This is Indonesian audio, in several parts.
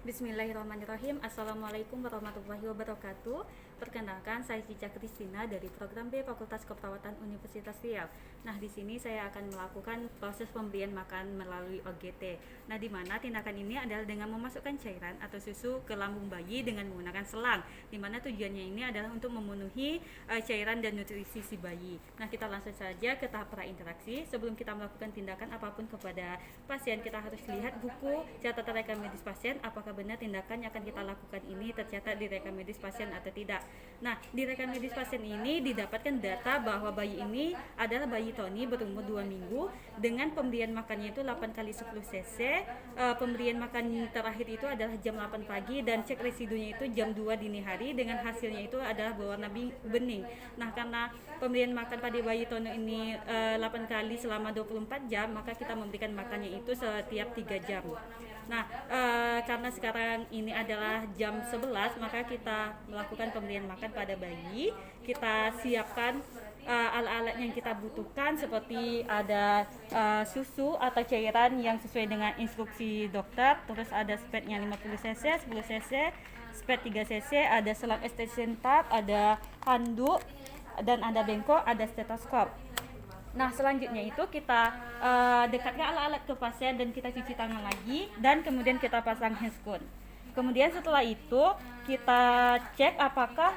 Bismillahirrahmanirrahim. Assalamualaikum warahmatullahi wabarakatuh. Perkenalkan, saya Cica Kristina dari program B Fakultas Keperawatan Universitas Riau. Nah, di sini saya akan melakukan proses pemberian makan melalui OGT. Nah, di mana tindakan ini adalah dengan memasukkan cairan atau susu ke lambung bayi dengan menggunakan selang. Di mana tujuannya ini adalah untuk memenuhi cairan dan nutrisi si bayi. Nah, kita langsung saja ke tahap prainteraksi. Sebelum kita melakukan tindakan apapun kepada pasien, kita harus lihat buku catatan rekam medis pasien apakah benar tindakan yang akan kita lakukan ini tercatat di rekam medis pasien atau tidak. Nah, di rekam medis pasien ini didapatkan data bahwa bayi ini adalah bayi Tony berumur 2 minggu dengan pemberian makannya itu 8 kali 10 cc. Pemberian makan terakhir itu adalah jam 8 pagi dan cek residunya itu jam 2 dini hari dengan hasilnya itu adalah berwarna bening. Nah, karena pemberian makan pada bayi Tony ini 8 kali selama 24 jam, maka kita memberikan makannya itu setiap 3 jam. Nah, karena sekarang ini adalah jam 11, maka kita melakukan pemberian makan pada bayi. Kita siapkan alat-alat yang kita butuhkan seperti ada susu atau cairan yang sesuai dengan instruksi dokter, terus ada spetnya 50 cc, 10 cc, spet 3 cc, ada selang extension tab, ada handuk, dan ada bengkok, ada stetoskop. Nah, selanjutnya itu kita dekatkan alat-alat ke pasien dan kita cuci tangan lagi dan kemudian kita pasang handscoon. Kemudian setelah itu kita cek apakah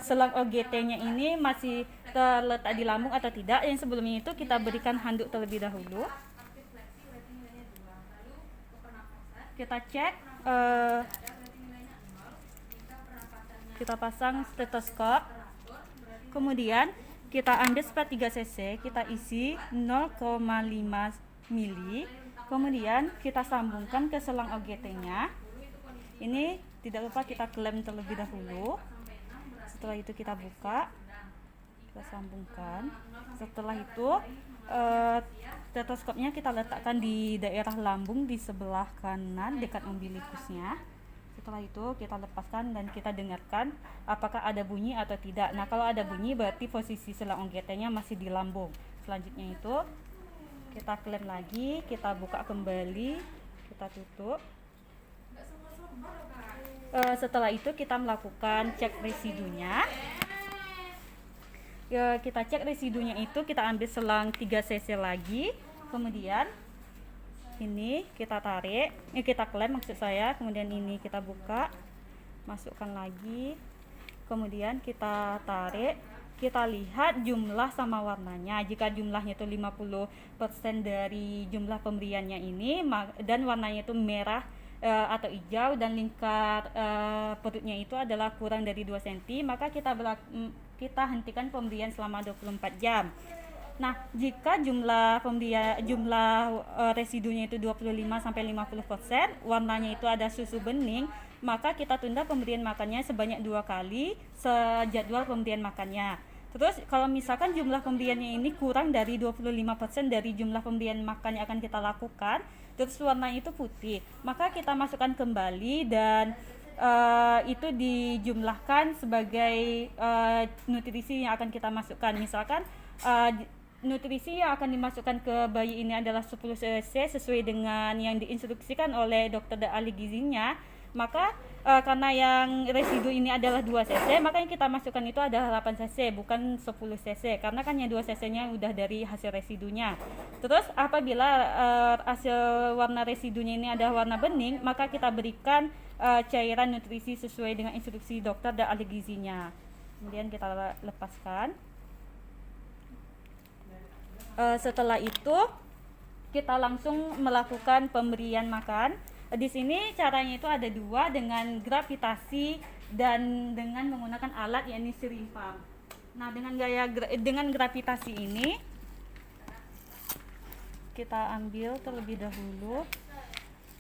selang OGT-nya ini masih terletak di lambung atau tidak. Yang sebelumnya itu kita berikan handuk terlebih dahulu. Kita cek, kita pasang stetoskop. Kemudian kita ambil spet 3 cc, kita isi 0,5 mili, kemudian kita sambungkan ke selang OGT-nya. Ini tidak lupa kita klem terlebih dahulu. Setelah itu kita buka, kita sambungkan. Setelah itu stetoskopnya kita letakkan di daerah lambung di sebelah kanan dekat umbilikusnya. Setelah itu kita lepaskan dan kita dengarkan apakah ada bunyi atau tidak. Nah, kalau ada bunyi berarti posisi selang OGT-nya masih di lambung. Selanjutnya itu kita klem lagi, kita buka kembali, kita tutup. Setelah itu kita melakukan cek residunya. Kita cek residunya itu kita ambil selang 3 cc lagi. Kemudian ini kita tarik, kita klem maksud saya, kemudian ini kita buka, masukkan lagi, kemudian kita tarik, kita lihat jumlah sama warnanya. Jika jumlahnya itu 50% dari jumlah pemberiannya ini dan warnanya itu merah atau hijau dan lingkar perutnya itu adalah kurang dari 2 cm, maka kita hentikan pemberian selama 24 jam. Nah, jika jumlah residunya itu 25-50%, warnanya itu ada susu bening, maka kita tunda pemberian makannya sebanyak 2 kali sejadwal pemberian makannya. Terus kalau misalkan jumlah pemberiannya ini kurang dari 25% dari jumlah pemberian makan yang akan kita lakukan, terus warnanya itu putih, maka kita masukkan kembali dan itu dijumlahkan sebagai nutrisi yang akan kita masukkan. Misalkan nutrisi yang akan dimasukkan ke bayi ini adalah 10 cc sesuai dengan yang diinstruksikan oleh dokter dan ahli gizinya, maka karena yang residu ini adalah 2 cc, maka yang kita masukkan itu adalah 8 cc bukan 10 cc, karena kan yang 2 cc nya udah dari hasil residunya. Terus apabila hasil warna residunya ini adalah warna bening, maka kita berikan cairan nutrisi sesuai dengan instruksi dokter dan ahli gizinya. Kemudian kita lepaskan. Setelah itu kita langsung melakukan pemberian makan. Di sini caranya itu ada 2, dengan gravitasi dan dengan menggunakan alat yakni syringe pump. Nah, dengan gravitasi ini kita ambil terlebih dahulu,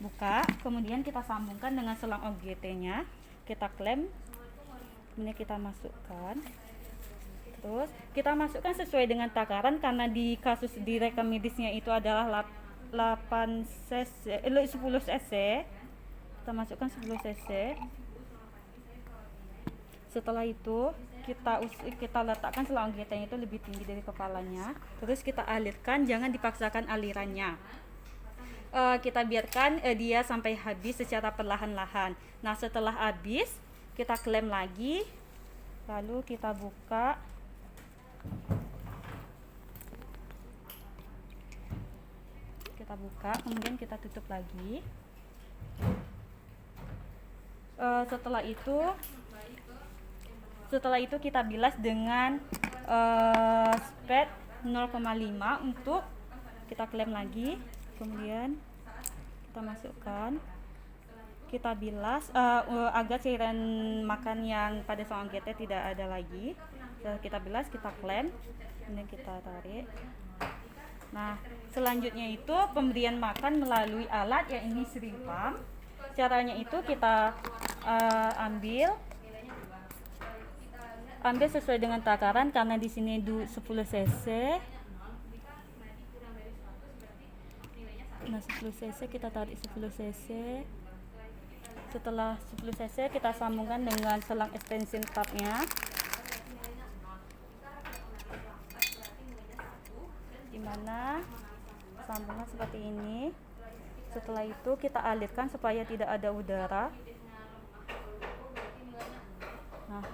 buka, kemudian kita sambungkan dengan selang OGT-nya, kita klem, kemudian kita masukkan. Terus kita masukkan sesuai dengan takaran, karena di kasus di rekam medisnya itu adalah 8 cc, 10 cc. Kita masukkan 10 cc. Setelah itu kita letakkan selang OGT-nya itu lebih tinggi dari kepalanya. Terus kita alirkan, jangan dipaksakan alirannya. kita biarkan dia sampai habis secara perlahan-lahan. Nah, setelah habis kita klem lagi, lalu kita buka. Kemudian kita tutup lagi. Setelah itu kita bilas dengan spet 0,5 untuk kita klem lagi. Kemudian kita masukkan, kita bilas agar cairan makan yang pada saung OGT tidak ada lagi. Setelah kita bilas, kita klem, kemudian kita tarik. Nah, selanjutnya itu pemberian makan melalui alat yang ini syringe pump. Caranya itu kita ambil sesuai dengan takaran, karena di sini 10 cc. Nah, 10 cc kita tarik 10 cc. Setelah 10 cc kita sambungkan dengan selang extension tabnya, dimana sambungan seperti ini. Setelah itu kita alirkan supaya tidak ada udara. Nah,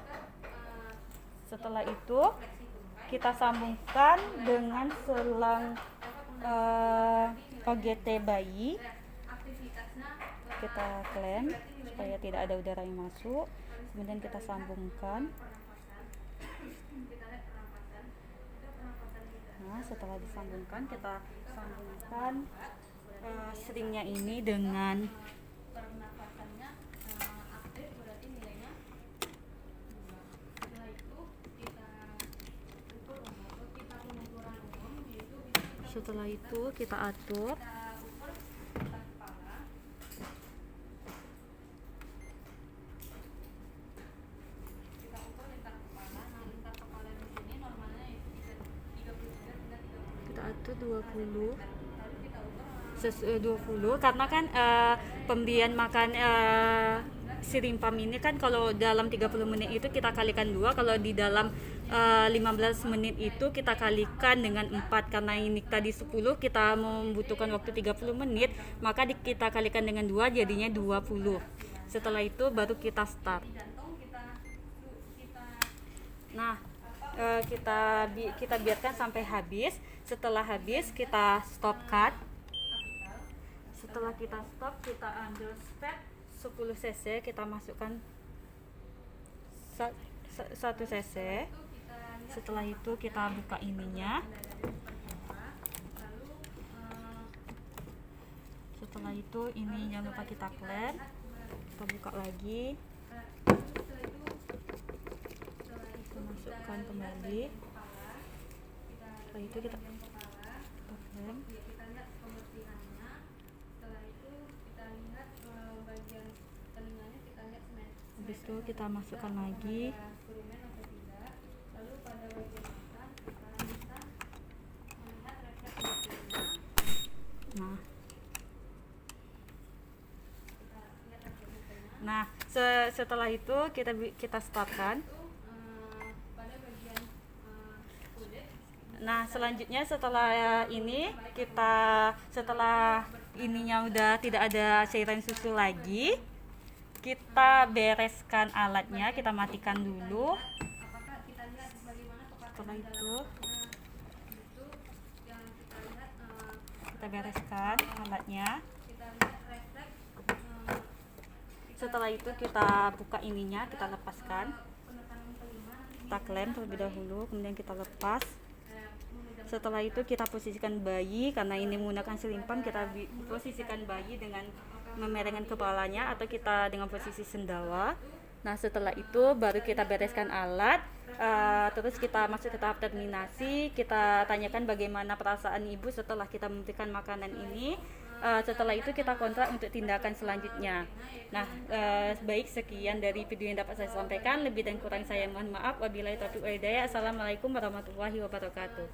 setelah itu kita sambungkan dengan selang OGT bayi. Kita klem supaya tidak ada udara yang masuk. Kemudian kita sambungkan. Nah, setelah disambungkan, kita sambungkan syringnya ini dengan setelah itu kita atur. Kita atur 20 karena kan pemberian makan syringe pump ini kan kalau dalam 30 menit itu kita kalikan 2, kalau di dalam 15 menit itu kita kalikan dengan 4, karena ini tadi 10 kita membutuhkan waktu 30 menit, maka kita kalikan dengan 2 jadinya 20. Setelah itu baru kita start. Nah, kita biarkan sampai habis. Setelah habis kita stop cut. Setelah kita stop, kita ambil spet 10 cc, kita masukkan 1 cc. Setelah itu kita buka ininya. Setelah itu ini jangan lupa kita klem. Kita buka lagi. Kita masukkan kembali. Setelah itu kita klem. Habis itu kita masukkan lagi. Nah, setelah itu kita startkan. Nah, selanjutnya setelah ininya udah tidak ada cairan susu lagi, kita bereskan alatnya, kita matikan dulu. Setelah itu kita bereskan alatnya. Setelah itu kita buka ininya, kita lepaskan. Kita klem terlebih dahulu, kemudian kita lepas. Setelah itu kita posisikan bayi, karena ini menggunakan syringe pump, kita posisikan bayi dengan memerengkan kepalanya atau kita dengan posisi sendawa. Nah, setelah itu baru kita bereskan alat, terus kita masuk ke tahap terminasi. Kita tanyakan bagaimana perasaan ibu setelah kita memberikan makanan ini. Setelah itu kita kontrak untuk tindakan selanjutnya. Nah, baik, sekian dari video yang dapat saya sampaikan. Lebih dan kurang saya mohon maaf. Wabillahi taufiq wal hidayah. Assalamualaikum warahmatullahi wabarakatuh.